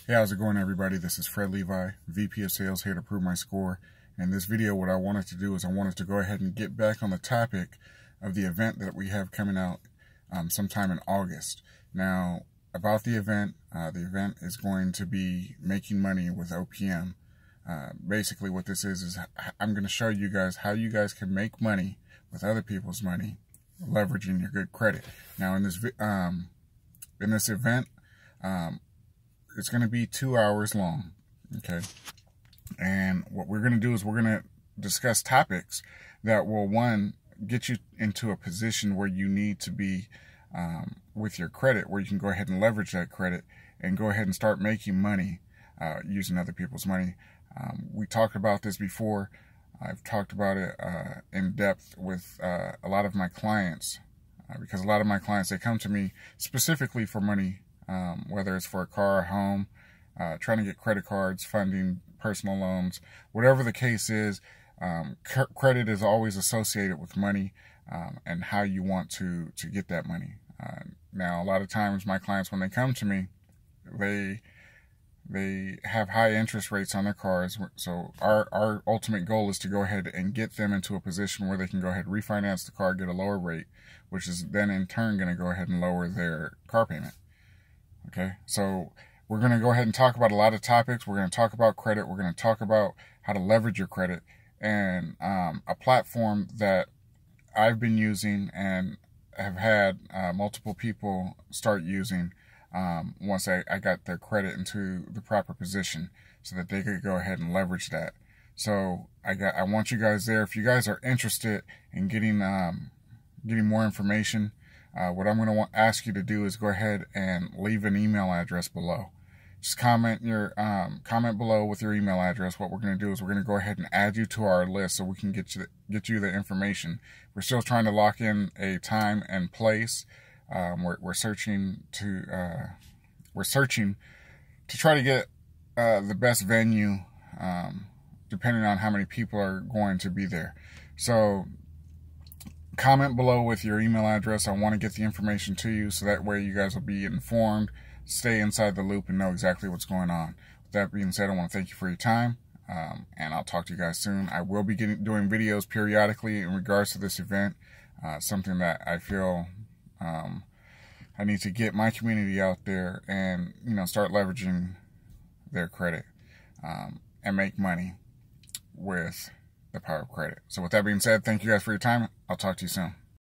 Hey, how's it going, everybody? This is Fred Levi, VP of Sales, here to prove my score. In this video, what I wanted to do is I wanted to go ahead and get back on the topic of the event that we have coming out sometime in August. Now, about the event is going to be making money with OPM. Basically, what this is I'm going to show you guys how you guys can make money with other people's money, leveraging your good credit. Now, in this event, it's going to be 2 hours long, okay? And what we're going to do is we're going to discuss topics that will, one, get you into a position where you need to be with your credit, where you can go ahead and leverage that credit and go ahead and start making money using other people's money. We talked about this before. I've talked about it in depth with a lot of my clients because a lot of my clients, they come to me specifically for money. Whether it's for a car, a home, trying to get credit cards, funding, personal loans, whatever the case is, credit is always associated with money and how you want to get that money. Now, a lot of times my clients, when they come to me, they have high interest rates on their cars. So our ultimate goal is to go ahead and get them into a position where they can go ahead and refinance the car, get a lower rate, which is then in turn going to go ahead and lower their car payment. Okay, so we're going to go ahead and talk about a lot of topics. We're going to talk about credit. We're going to talk about how to leverage your credit, and a platform that I've been using and have had multiple people start using once I got their credit into the proper position so that they could go ahead and leverage that. So I want you guys there. If you guys are interested in getting more information, what I'm going to ask you to do is go ahead and leave an email address below. Just comment below with your email address. What we're going to do is we're going to go ahead and add you to our list so we can get you the information. We're still trying to lock in a time and place. We're searching to try to get the best venue, depending on how many people are going to be there. So comment below with your email address. I want to get the information to you so that way you guys will be informed, stay inside the loop, and know exactly what's going on. With that being said, I want to thank you for your time, and I'll talk to you guys soon. I will be doing videos periodically in regards to this event, something that I feel I need to get my community out there and start leveraging their credit and make money with the power of credit. So with that being said, thank you guys for your time. I'll talk to you soon.